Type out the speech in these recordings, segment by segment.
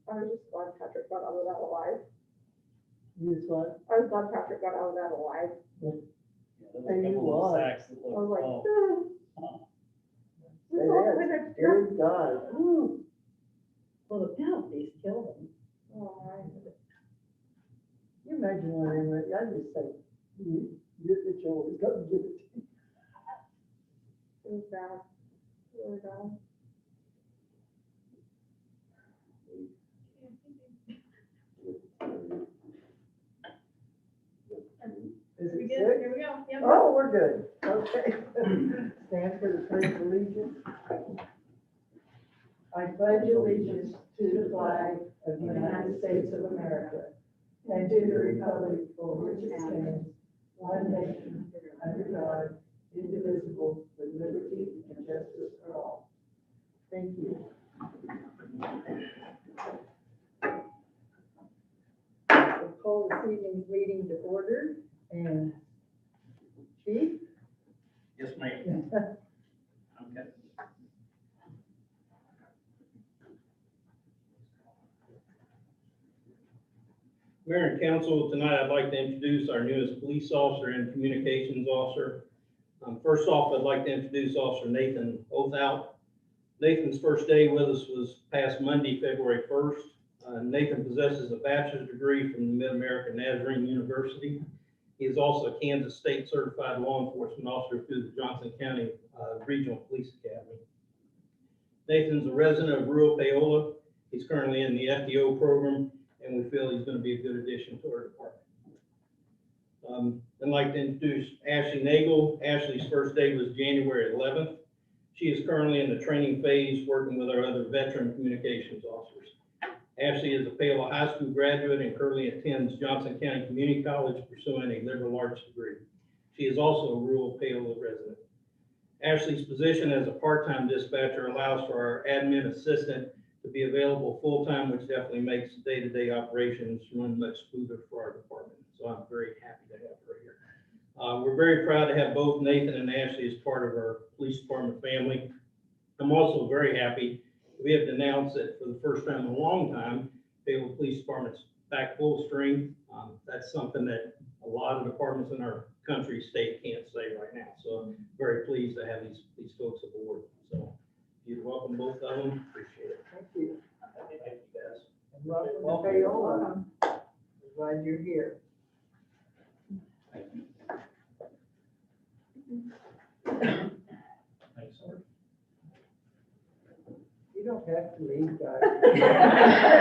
I was just glad Patrick got out of that alive. You just what? I was glad Patrick got out of that alive. And you was. Sacks that I was like, look, Say that. Good God. Woo. Well, the penalties killed him. Oh my. You imagine when they went, I just say, it's yours, go and give it to me. It was bad. Really bad. Is We it good? six? Here we go. Yep. Oh, we're good. Okay. Stand for the pledge of allegiance. I pledge allegiance to the flag of the United States of America and to the republic for which it stands, one nation, under God, indivisible, with liberty and justice for all. Thank you. We'll call this evening's meeting to order, and Chief? yes, ma'am. Okay. Mayor and council, tonight I'd like to introduce our newest police officer and communications officer. First off, I'd like to introduce Officer Nathan Othout. Nathan's first day with us was past Monday, February 1st. Nathan possesses a bachelor's degree from the Mid-American Nazarene University. He is also a Kansas State certified law enforcement officer through the Johnson County Regional Police Academy. Nathan's a resident of rural Paola. He's currently in the FDO program, and we feel he's going to be a good addition to our department. I'd like to introduce Ashley Nagel. Ashley's first day was January 11th. She is currently in the training phase working with our other veteran communications officers. Ashley is a Paola High School graduate and currently attends Johnson County Community College pursuing a liberal arts degree. She is also a rural Paola resident. Ashley's position as a part-time dispatcher allows for our admin assistant to be available full-time, which definitely makes day-to-day operations run much smoother for our department. So I'm very happy to have her here. We're very proud to have both Nathan and Ashley as part of our police department family. I'm also very happy we have to announce that for the first time in a long time, Paola Police Department's back full strength. That's something that a lot of departments in our country, state can't say right now. So I'm very pleased to have these folks aboard. So you'd welcome both of them. Appreciate it. Thank you. Thank you, guys. And welcome to Paola. We're glad you're here. Thanks, sir. You don't have to leave, guys.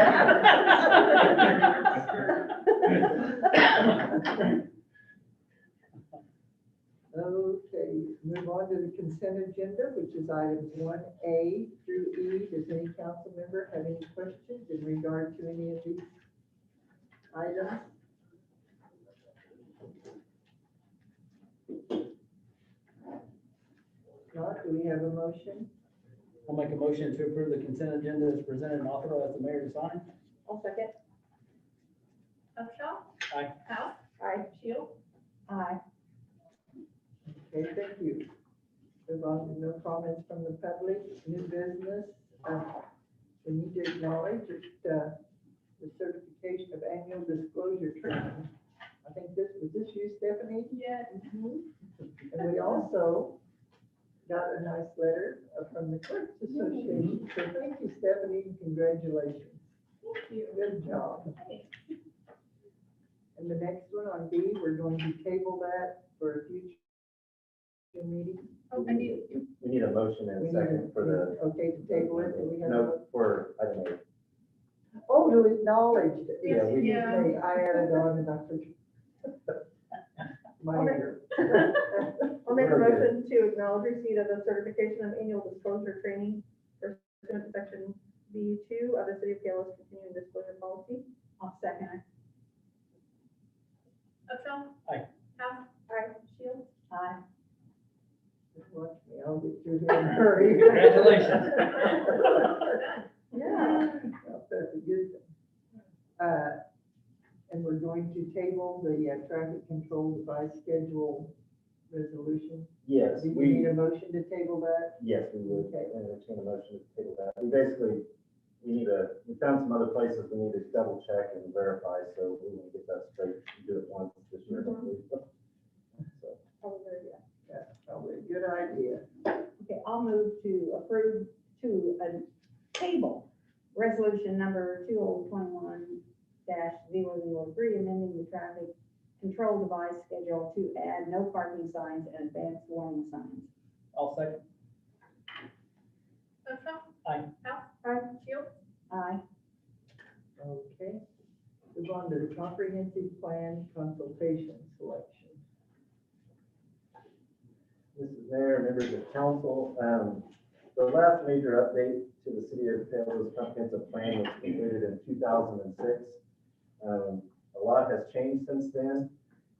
Okay, move on to the consent agenda, which is items 1A through E. Does any council member have any questions in regard to any of these items? Not, do we have a motion? I'll make a motion to approve the consent agenda as presented and authorize the mayor to sign. I'll second. Upshaw? Aye. House? Aye. Shield? Aye. Okay, thank you. Move on to no comments from the public, new business. We need to acknowledge that, the certification of annual disclosure training. I think was this you, Stephanie? Yes. And we also got a nice letter from the Clerks Association. So thank you, Stephanie, and congratulations. Thank you. Good job. Thanks. And the next one on B, we're going to table that for a future meeting. Oh, I need, We need a motion and a second for the, Okay, to table it, do we have? no, for, I don't know. Oh, to acknowledge it. Yes, we- yeah. Okay, I added on and I forgot. My error. I'll make a motion to acknowledge receipt of the certification of annual disclosure training pursuant to section B2 of the City of Paola's continuing disclosure policy. I'll second it. Upshaw? Aye. House? Aye. Shield? Aye. Just watch me, I'll get through here in a hurry. Congratulations. Yeah. That's a good thing. And we're going to table the traffic control device schedule resolution. Yes, Do you we, need a motion to table that? yes, we would Okay. entertain a motion to table that. We basically, we found some other places we need to double check and verify, so we want to get that straight and do it once this year. hopefully. So, Probably, yeah. That's probably a good idea. Okay, I'll move to approve to a table, resolution number 2021-003, amending the traffic control device schedule to add no parking signs and advanced warning signs. I'll second. Michelle? Aye. Al? Aye. Shields? Aye. Okay. Move on to the comprehensive plan consultation selection. Mrs. Mayor, members of council, the last major update to the city of Paola's comprehensive plan was completed in 2006. A lot has changed since then,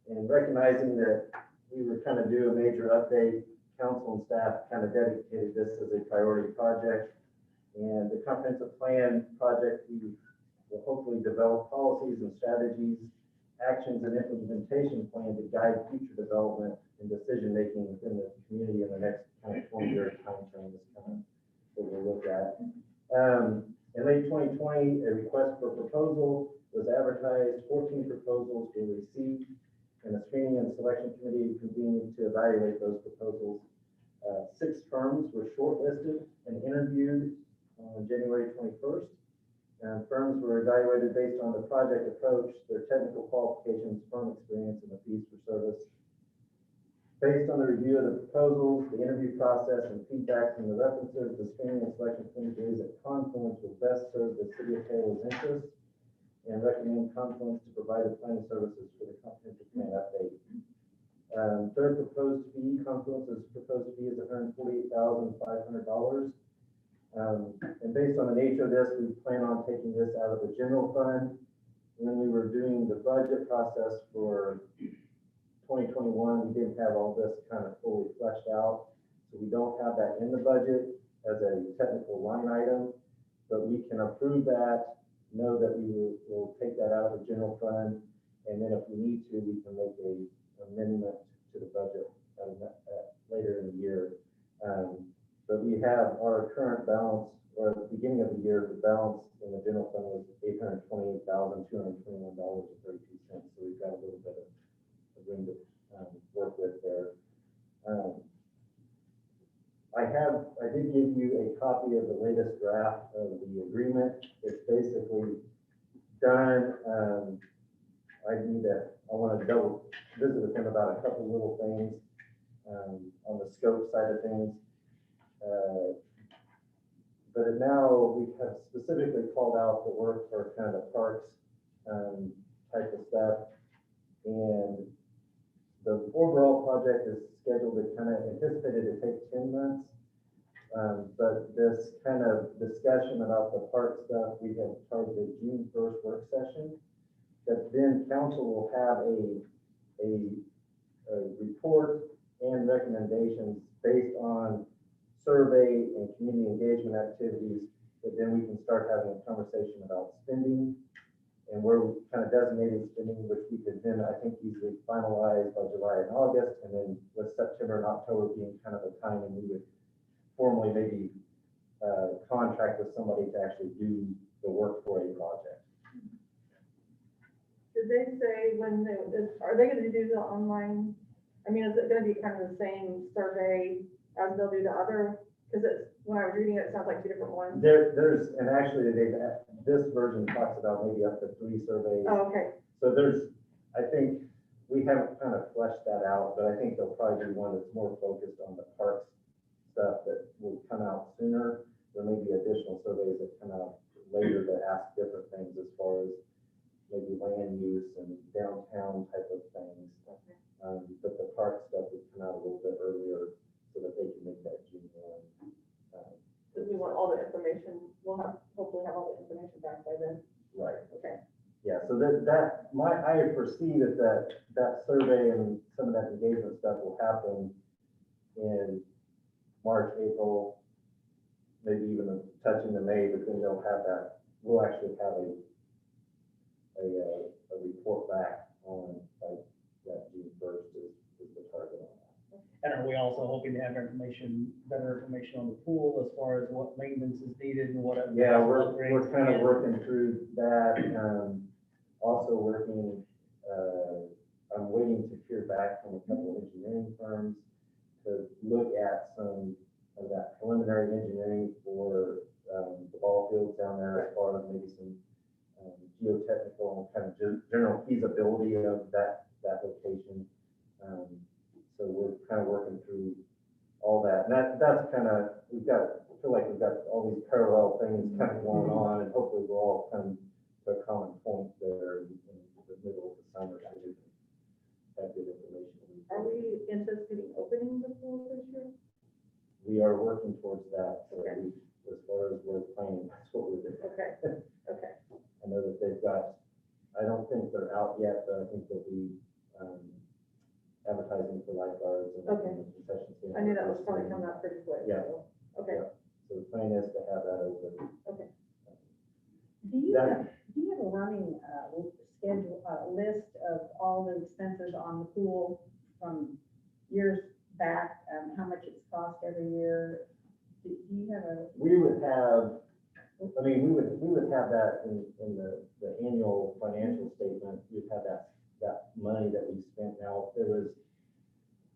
and recognizing that we were kind of due a major update, council and staff kind of dedicated this as a priority project. And the comprehensive plan project, we will hopefully develop policies and strategies, actions and implementation plan to guide future development and decision-making within the community in the next kind of 20-year timeframe is kind of what we'll look at. In late 2020, a request for proposal was advertised, 14 proposals were received, and a screening and selection committee convened to evaluate those proposals. 6 firms were shortlisted and interviewed on January 21st. Firms were evaluated based on the project approach, their technical qualifications, firm experience, and the fees for service. Based on the review of the proposals, the interview process, and feedback from the references, the screening and selection committee believes that Confluence will best serve the city of Paola's interests and recommend Confluence to provide the planning services for the comprehensive plan update. Third proposed fee, Confluence's proposed fee is $148,500. And based on the nature of this, we plan on taking this out of the general fund. When we were doing the budget process for 2021, we didn't have all this kind of fully fleshed out. So we don't have that in the budget as a technical line item, but we can approve that, know that we will take that out of the general fund. And then if we need to, we can make an amendment to the budget later in the year. But we have our current balance, or at the beginning of the year, the balance in the general fund was $828,221.32. So we've got a little bit of room to work with there. I did give you a copy of the latest draft of the agreement. It's basically done. I want to double visit with him about a couple little things on the scope side of things. But now we have specifically called out the work for kind of parks type of stuff. And the overall project is scheduled to kind of anticipated to take 10 months. But this kind of discussion about the park stuff, we have targeted June 1st work session. That then council will have a report and recommendations based on survey and community engagement activities, but then we can start having a conversation about spending and where we kind of designated spending, which we could then, I think, easily finalize by July and August, and then with September and October being kind of a time when we would formally maybe contract with somebody to actually do the work for a project. Did they say are they gonna do the online, I mean, is it gonna be kind of the same survey as they'll do the other? Because when I was reading it, it sounds like 2 different ones. And actually this version talks about maybe up to 3 surveys. Oh, okay. So I think we haven't kind of fleshed that out, but I think there'll probably be one that's more focused on the parks stuff that will come out sooner. There may be additional surveys that come out later that ask different things as far as maybe land use and downtown type of things. But the park stuff would come out a little bit earlier so that they can make that June 1. Because we want all the information, we'll hopefully have all the information back by then. Right. Okay. Yeah, so I foresee that survey and some of that engagement stuff will happen in March, April, maybe even a touch into May, but then we'll actually have a report back on like that June 1st is the target on that. And are we also hoping to have better information on the pool as far as what maintenance is needed and what? Yeah, upgrades we're kind of needed? working through that, also working, I'm waiting to hear back from a couple of engineering firms to look at some of that preliminary engineering for, the ball fields down there, as far as maybe some, geotechnical kind of general feasibility of that location. So we're kind of working through all that, and that's kind of, I feel like we've got all these parallel things kind of going on, and hopefully we'll all come to a common point there in the middle of the summer, so we can have good information. Are we anticipating opening the pool this year? We are working towards that, so Okay. as far as we're planning, that's what we're doing. Okay, okay. I know that they've got, I don't think they're out yet, but I think they'll be, advertising for lifeguards and Okay. and concession stand. I knew that was probably coming up pretty quick. Yeah. So, okay, So the plan is to have that open. okay. Do you That- have, do you have a running, schedule, list of all the expenses on the pool from years back, how much it's cost every year? Do you have a, We would have, I mean, we would have that in the annual financial statement, we'd have that money that we spent. Now, if there was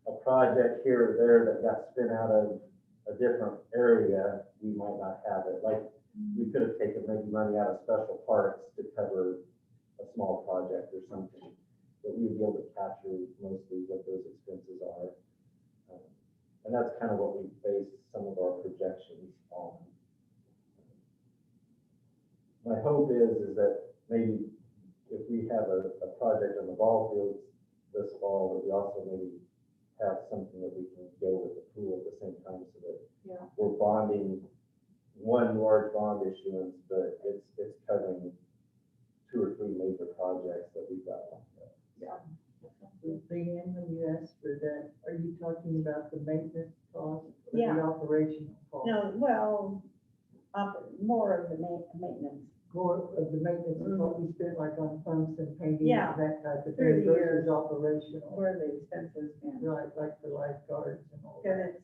a project here or there that got spent out of a different area, we might not have it. Like, we could have taken maybe money out of special parks to cover a small project or something, but we would be able to capture mostly what those expenses are. And that's kind of what we based some of our projections on. My hope is that maybe if we have a project on the ball fields this fall, that we also maybe have something that we can go with the pool at the same time, so that Yeah. we're bonding one large bond issuance, but it's covering 2 or 3 major projects that we've got on there. Leanne, when you asked for that, are you talking about the maintenance cost or Yeah. the operational cost? no, well, more of the maintenance More of the maintenance is what we spent like on pumps and painting Yeah. and that type of Through thing the versus years. operational. where the expenses been. Right, like the lifeguards and all Because that. it's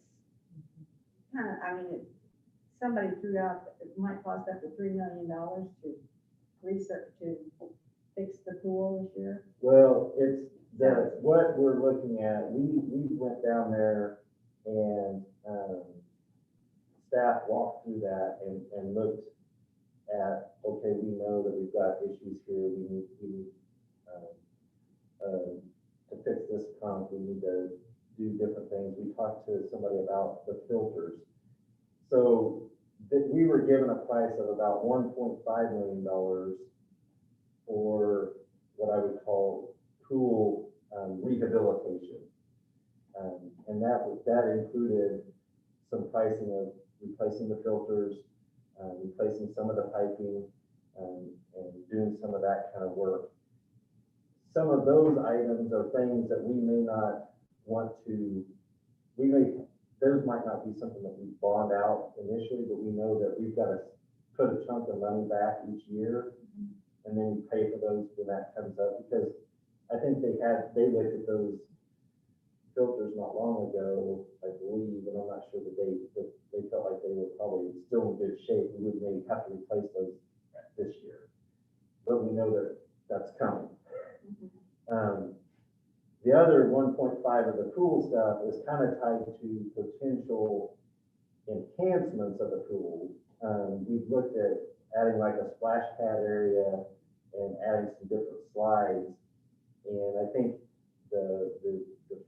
kind of, I mean, somebody threw out, it might cost up to $3 million to research, to fix the pool this year. Well, it's what we're looking at, we went down there and, staff walked through that and looked at, okay, we know that we've got issues here, we need, to fix this pump, we need to do different things. We talked to somebody about the filters. So that we were given a price of about $1.5 million for what I would call pool rehabilitation. And that included some pricing of replacing the filters, replacing some of the piping, and doing some of that kind of work. Some of those items are things that we may not want to, those might not be something that we bond out initially, but we know that we've got to put a chunk of money back each year, and then we pay for those when that comes up, because I think they looked at those filters not long ago, I believe, and I'm not sure the date, but they felt like they were probably still in good shape. We would maybe have to replace those this year, but we know that that's coming. The other 1.5 of the pool stuff is kind of tied to potential enhancements of the pool. We've looked at adding like a splash pad area and adding some different slides. And I think the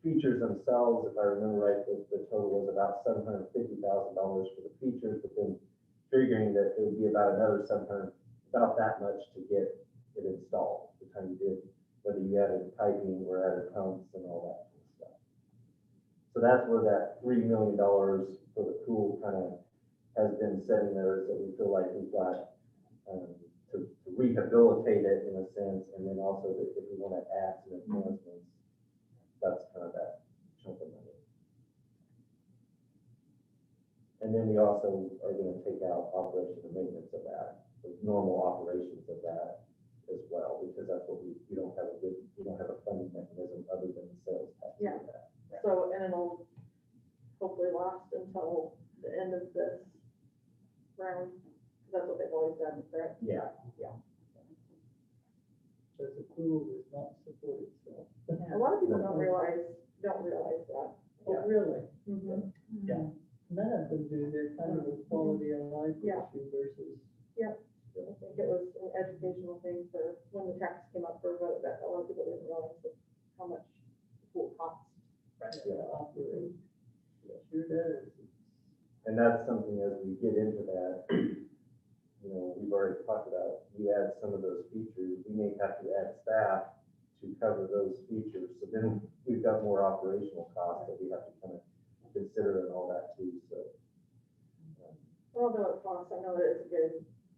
features themselves, if I remember right, the total was about $750,000 for the features, but then figuring that it would be about another about that much to get it installed, the time you did, whether you added piping or added pumps and all that kind of stuff. So that's where that $3 million for the pool kind of has been sitting there, is that we feel like we've got to rehabilitate it in a sense, and then also that if we want to add some enhancements, that's kind of that chunk of money. And then we also are going to take out operation and maintenance of that, the normal operations of that as well, because that's what we don't have a funding mechanism other than the sales tax. Yeah. for that. So, and it'll until the end of this round. That's what they've always done, correct? Yeah. Because the pool does not support itself. A lot of people don't realize that. Oh, really? Mhm. Yeah. None of them do, they're kind of a quality of life Yeah. issue versus. I think it was an educational thing for when the tax came up for a vote, that a lot of people didn't realize how much the pool costs. To operate. Sure does. And that's something as we get into that, you know, we've already talked about, you add some of those features, we may have to add staff to cover those features. So then we've got more operational costs that we have to kind of consider and all that too, so. Although it costs, I know that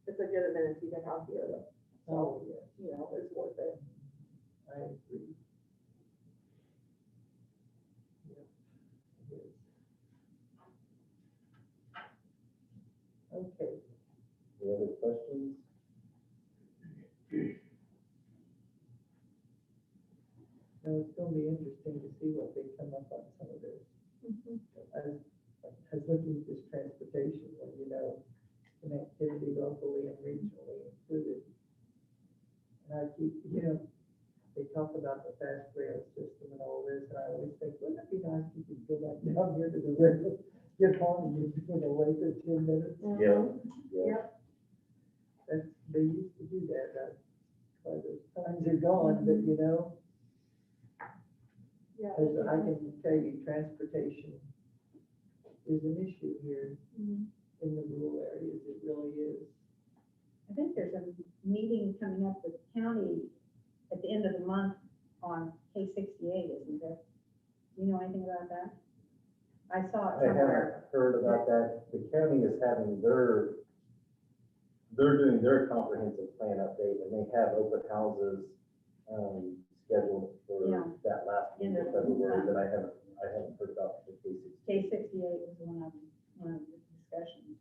it's a good amenity to have here, so, you know, it's worth it. I agree. Yep, it is. Okay, Any other questions? now it's gonna be interesting to see what they come up on some of this. I was looking at this transportation, when you know, connectivity locally and regionally included. And I keep, you know, they talk about the fast rail system and all this, and I always think, wouldn't it be nice if you could go back down here to the river, get home and you can wait for 10 minutes? Yeah. Yep. That's, they used to do that, that's why those times are gone, but you know, Yeah. as I can tell you, transportation is an issue here Mhm. in the rural areas, it really is. I think there's a meeting coming up with the county at the end of the month on K68, isn't there? Do you know anything about that? I saw it I somewhere. haven't heard about that. The county is having they're doing their comprehensive plan update, and they have open houses, scheduled for Yeah. that last week End of of February, month. but I haven't heard about the cases. K68 was one of the discussions.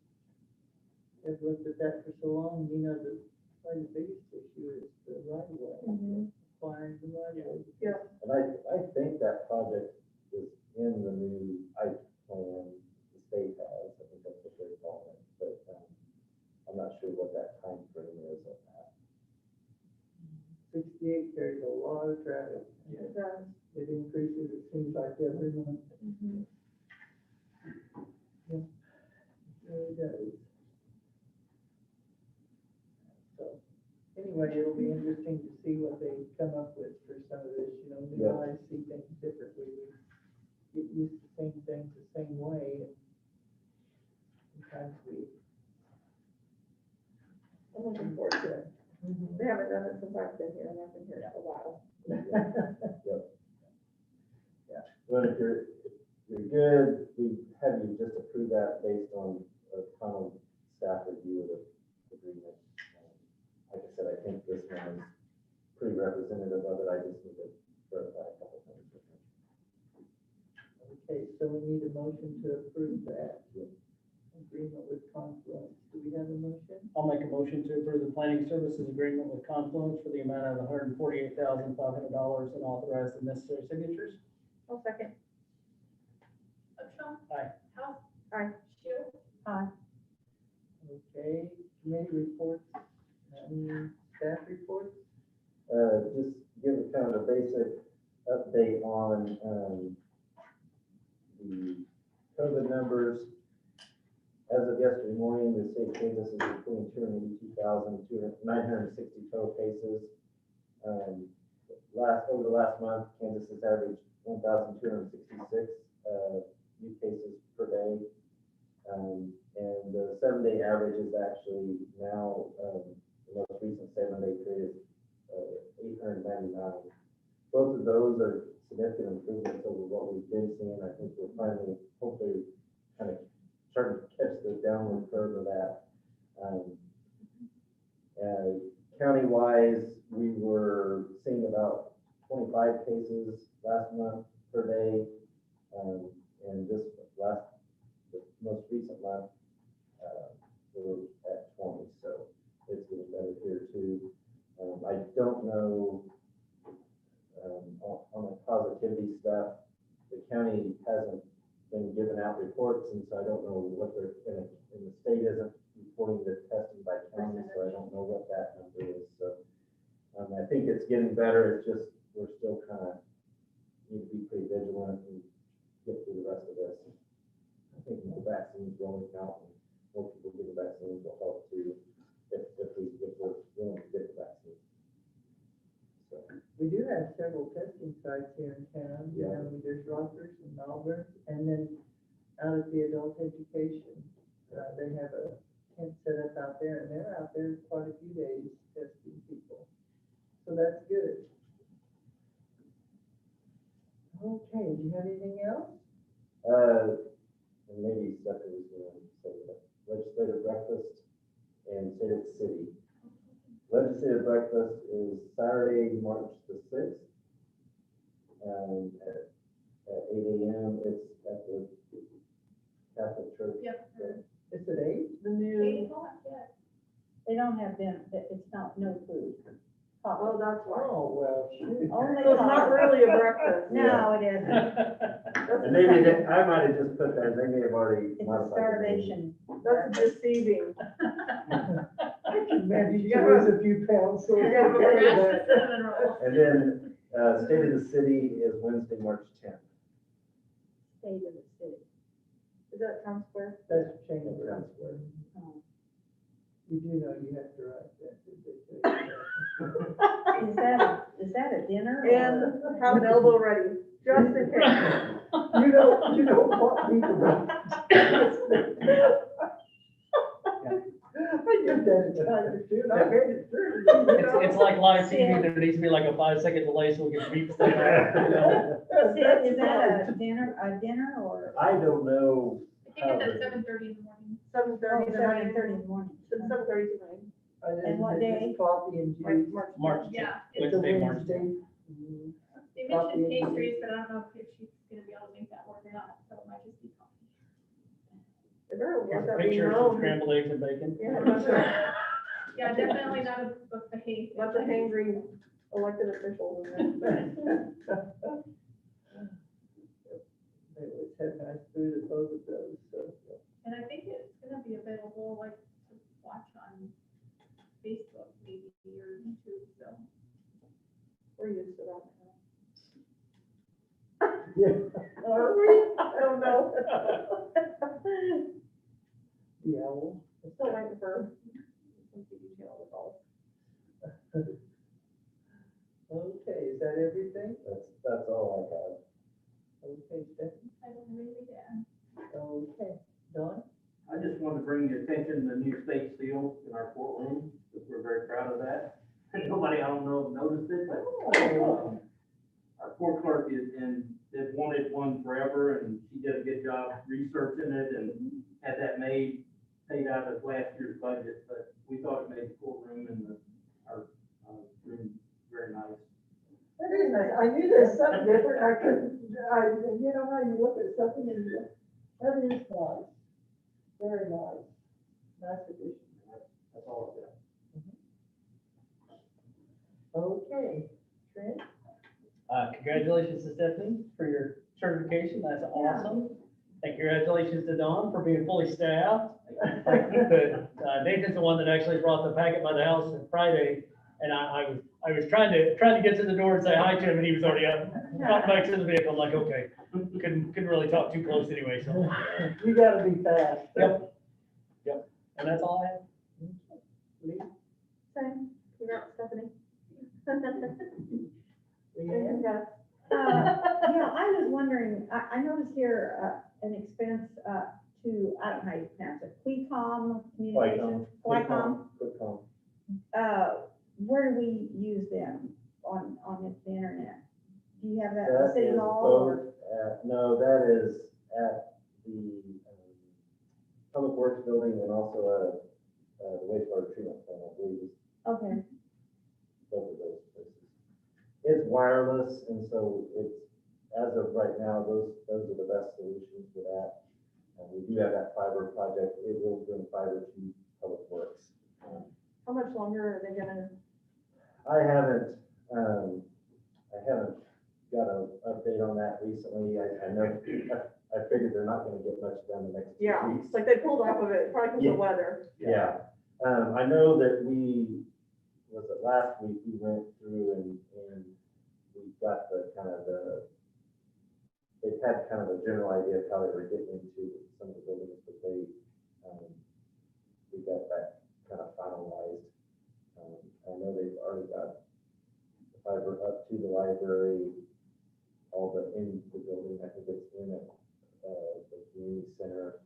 I've looked at that for so long, you know, probably the biggest issue is the right of way, Mhm. acquiring the right of way. Yeah. And I think that project is in the new ICE plan the state has, I think that's what they're calling it, but, I'm not sure what that time frame is on that. 68 carries a lot of traffic. It does. It increases, it seems like every month. Mhm. It really does. So, anyway, it'll be interesting to see what they come up with for some of this, you know, new Yeah. eyes see things differently. We get used to seeing things the same way, and sometimes we. I'm looking forward to it. They haven't done it since I've been here, and I've been here a while. But if you're good, we have you just approve that based on a final staff review of the agreement. Like I said, I think this one is pretty representative of it, I just need to verify a couple things with him. Okay, so we need a motion to approve that agreement with Confluence. Do we have a motion? I'll make a motion to approve the planning services agreement with Confluence for the amount of $148,500 and authorize the necessary signatures. I'll second. Aye. Aye. Okay, committee reports, staff reports? Just give a kind of a basic update on, the COVID numbers. As of yesterday morning, the state of Kansas is reporting 282,960 total cases. Over the last month, Kansas has averaged 1,266 new cases per day. And the 7-day average is actually now, the most recent 7-day period is 899. Both of those are significant improvements over what we've been seeing. I think we're finally, hopefully, kind of starting to catch the downward curve of that. County-wise, we were seeing about 25 cases last month per day. And the most recent month, we're at 20, so it's getting better here too. I don't know, on the positivity stuff, the county hasn't been giving out back reports, and so I don't know what they're, and the state isn't reporting the testing by county, so I don't know what that number is, so. I think it's getting better, it's just, we're still kind of, need to be pretty vigilant and get through the rest of this. I think the vaccine's rolling out, and more people get the vaccines will help too, if we're willing to get the vaccine. So, We do have several testing sites here in town. You Yeah. know, there's Rogers and Malvern, and then out at the adult education, they have a tent set up out there, and they're out there quite a few days testing people. So that's good. Okay, do you have anything else? and maybe Stephanie was going to say that legislative breakfast and State of the City. Legislative breakfast is Saturday, March the 6th, at 8 a.m. It's at the Catholic Church. Yep. It's at 8? The new, They don't have them, it's not, no food. oh, that's why. Oh, well, shoot. Only So it's not coffee. really a breakfast. No, it isn't. And maybe I might have just put that, they may have already It's a modified. starvation. That's deceiving. I can manage to lose a few pounds, so. You gotta okay with get that. And then, State of the City is Wednesday, March 10th. State of the city. Is that Town Square? That's chamber, that's where, Oh. you do know you have to write that, did they say that? Is that a dinner? or- And have an elbow ready, just in case. You don't want me to write. I did that in time too, and I made it through. It's like live TV, there needs to be like a 5-second delay so we can beep stuff out, you know? Is that a dinner or? I don't know. I think it's at 7:30 in the morning. 7:30 to 9. 7:30 in the morning. 7:30 to 9. And what day? Coffee and Like juice. March, Yeah. It's a Wednesday, March. Wednesday. They Coffee mentioned and pastries, but I don't know if she's gonna be able to make that work or not, so it might just be coffee. They better Here's let a that be picture of some known. scrambled eggs and bacon. Yeah, Yeah, definitely not a buffet. bunch of hangry elected officials in there. They always have nice food at both of those, so. And I think it's gonna be available like to watch on Facebook maybe or YouTube, so. We're used to that Yeah. now. Are we? I don't know. Yeah, well, I'm still waiting for some TV channel to call. okay, is that everything? That's all I have. Okay, Stephanie? I don't really, yeah. Okay, Don? I just wanted to bring your attention to the new state seal in our courtroom, because we're very proud of that. Nobody, I don't know, noticed it, but, our court clerk is, and they've wanted one forever, and she did a good job researching it and had that paid out of last year's budget, but we thought it made the courtroom and our room very nice. That is nice. I knew there's something different. I couldn't, you know how you look at something and you, that is nice. Very nice. Nice addition. That's all I've got. Okay, Trent? Congratulations to Stephanie for your certification, that's awesome. And congratulations to Dawn for being fully staffed. Nathan's the one that actually brought the packet by the house on Friday, and I was trying to get to the door and say hi to him, and he was already up, got back to the vehicle, I'm like, okay. Couldn't really talk too close anyway, so. You gotta be fast. Yep. And that's all I have. Same. Congrats, Stephanie. Leanne? Yeah. Yeah, I was wondering, I noticed here, an expense, to, I don't know how you pronounce it, Quecom Communications? Quicom. Where do we use them on the internet? Do you have that at That City is Hall? both or- no, that is at the Public Works Building and also the wastewater treatment plant, I believe, is Okay, both of those places. It's wireless, and so it's, as of right now, those are the best solutions for that. And we do have that fiber project, it will bring fiber to Public Works. How much longer are they gonna, I haven't got an update on that recently. I know I figured they're not gonna get much done the next 2 Yeah, weeks. it's like they pulled off of it, probably because Yeah. of weather. Yeah, I know that was it last week, we went through and we got they've had kind of a general idea of how they were getting into some of the buildings, but we got that kind of finalized. I know they've already got the fiber up to the library, all in the building, I think it's in it, the community center.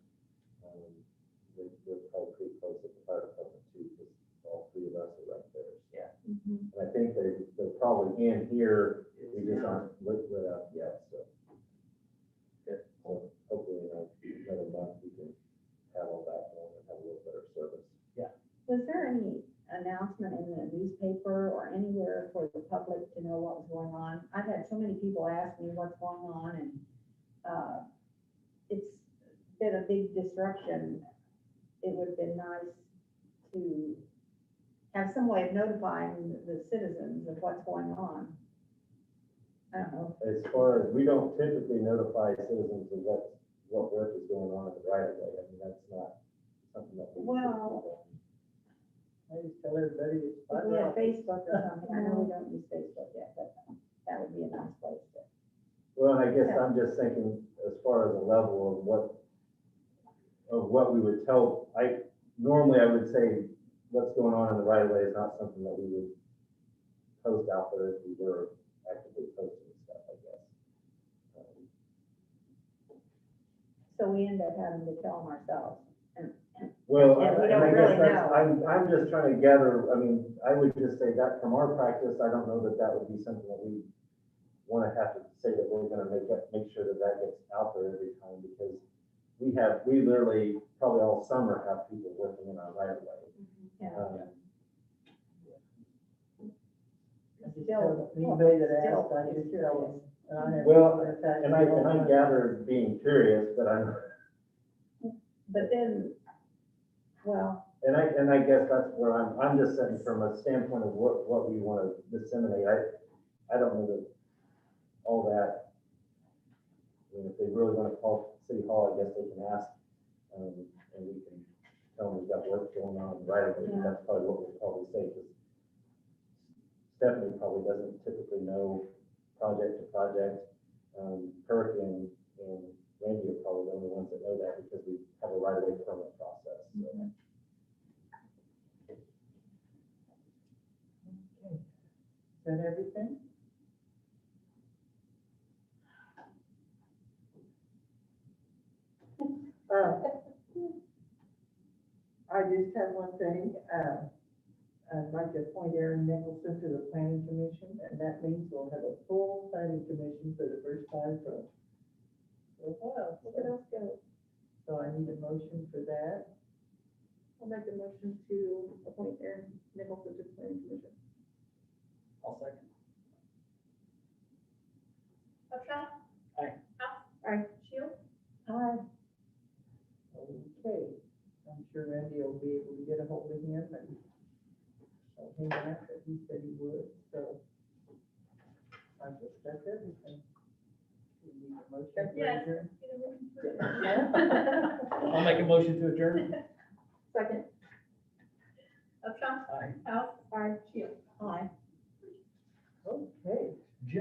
We're probably pretty close at the fire department too, because all three of us are right there. Yeah. Mhm. And I think they're probably in here, we just aren't lit up yet, so. Good. So hopefully in another month, we can have all that going and have a little better service. Was there any announcement in the newspaper or anywhere for the public to know what was going on? I've had so many people ask me what's going on, and, it's been a big disruption. It would have been nice to have some way of notifying the citizens of what's going on. I don't know. As far as, we don't typically notify citizens of what work is going on in the right of way. I mean, that's not something that we. Well- I just tell everybody it's If we had Facebook or something, I know we don't use Facebook yet, but that would be a nice place to. Well, I guess I'm just thinking as far as a level of what we would tell, normally I would say what's going on in the right of way is not something that we would post out there if we were actively posting stuff, I guess. So we end up having to tell them ourselves. Well, Yeah, we and don't I really guess that's, know. I'm just trying to gather, I mean, I would just say that from our practice, I don't know that that would be something that we want to have to say that we're gonna make sure that gets out there every time, because we literally, probably all summer have people working in our right of way. Yeah. I just Still- tell anybody that still asks, I just tell them. And I have Well, people that ask And me all the I time. gathered being curious, but But then, well, and I guess that's where I'm just saying from a standpoint of what we want to disseminate, I don't know that all that. I mean, if they really want to call City Hall, I guess they can ask, and we can tell them we've got work going on right away. Yeah. That's probably what we'll probably say, because Stephanie probably doesn't typically know project to project. Kirk and Randy are probably the only ones that know that, because we have a right of way permit process, so. Okay. Is that everything? I just have one thing, I'd like to appoint Aaron Nicholson to the planning commission, and that means we'll have a full planning commission for the first time for a while. Look at us go. So I need a motion for that. I'll make the motion to appoint Aaron Nicholson to the planning commission. I'll second. Upshaw? Aye. House? Aye. Shield? I, Okay, I'm sure Randy will be able to get a hold of him and tell him that he said he would, so. I guess that's everything. We need a motion to Yes. adjourn. I'll make a motion to adjourn. Second. Upshaw? Aye. House? Aye. Shield? I. Okay,